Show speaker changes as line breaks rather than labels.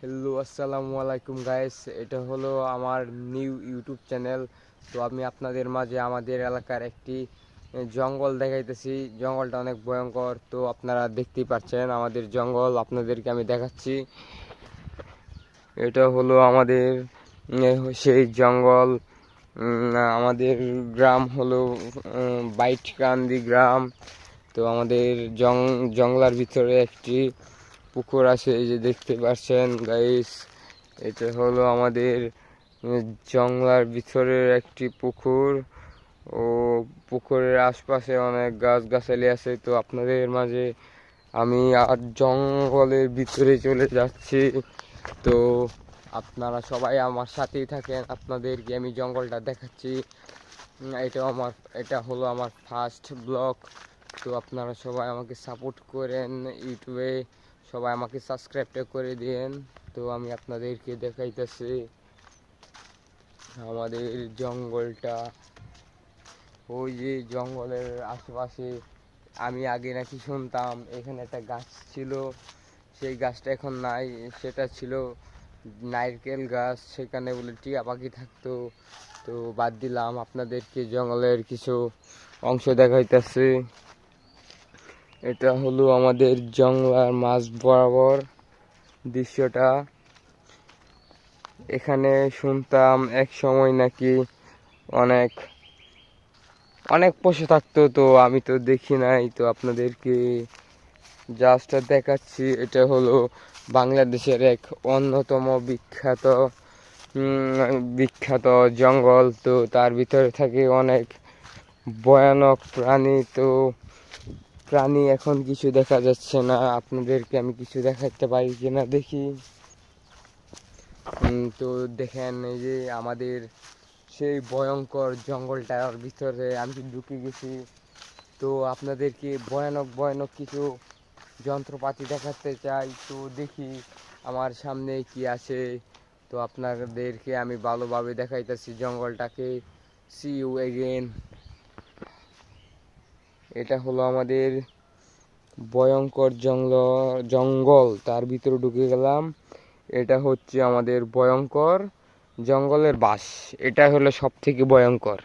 Hello, আসসালামু আলাইকুম guys. এটা হলো আমার নিউ ইউটিউব চ্যানেল। তো আমি আপনাদের মাঝে আমাদের এলাকার একটি জঙ্গল দেখাইতেছি। জঙ্গলটা অনেক ভয়ঙ্কর। তো আপনারা দেখতেই পাচ্ছেন আমাদের জঙ্গল, আপনাদেরকে আমি দেখাচ্ছি। এটা হলো আমাদের সেই জঙ্গল। আমাদের গ্রাম হলো বাইটকান্দি গ্রাম। তো আমাদের জঙ্গলার ভিতরে একটি পুকুর আছে, এই যে দেখতে পাচ্ছেন গাইস। এটা হলো আমাদের জঙ্গলার ভিতরের একটি পুকুর। ও পুকুরের আশপাশে অনেক গাছগাছালি আছে। তো আপনাদের মাঝে আমি আর জঙ্গলের ভিতরে চলে যাচ্ছি। তো আপনারা সবাই আমার সাথেই থাকেন, আপনাদেরকে আমি জঙ্গলটা দেখাচ্ছি। এটা হলো আমার ফার্স্ট ব্লগ। তো আপনারা সবাই আমাকে সাপোর্ট করেন ইউটিউবে, সবাই আমাকে সাবস্ক্রাইবটা করে দিন। তো আমি আপনাদেরকে দেখাইতেছি আমাদের জঙ্গলটা। ওই যে জঙ্গলের আশেপাশে আমি আগে নাকি শুনতাম এখানে একটা গাছ ছিল, সেই গাছটা এখন নাই। সেটা ছিল নারকেল গাছ, সেখানে বলে টিয়া পাখি থাকতো। তো বাদ দিলাম, আপনাদেরকে জঙ্গলের কিছু অংশ দেখাইতেছি। এটা হলো আমাদের জঙ্গলার মাঝ বরাবর দৃশ্যটা। এখানে শুনতাম এক সময় নাকি অনেক অনেক পশু থাকতো। তো আমি তো দেখি নাই, তো আপনাদেরকে জাস্ট দেখাচ্ছি। এটা হলো বাংলাদেশের এক অন্যতম বিখ্যাত জঙ্গল। তো তার ভিতরে থাকে অনেক ভয়ানক প্রাণী। তো প্রাণী এখন কিছু দেখা যাচ্ছে না, আপনাদেরকে আমি কিছু দেখাতে পারি কিনা দেখি। তো দেখেন, এই যে আমাদের সেই ভয়ঙ্কর জঙ্গলটার ভিতরে আমি ঢুকে গেছি। তো আপনাদেরকে ভয়ানক ভয়ানক কিছু যন্ত্রপাতি দেখাতে চাই। তো দেখি আমার সামনে কি আছে। তো আপনাদেরকে আমি ভালোভাবে দেখাইতেছি জঙ্গলটাকে। C you again. এটা হলো আমাদের ভয়ঙ্কর জঙ্গল, তার ভিতরে ঢুকে গেলাম। এটা হচ্ছে আমাদের ভয়ঙ্কর জঙ্গলের বাস। এটা হলো সব থেকে ভয়ঙ্কর।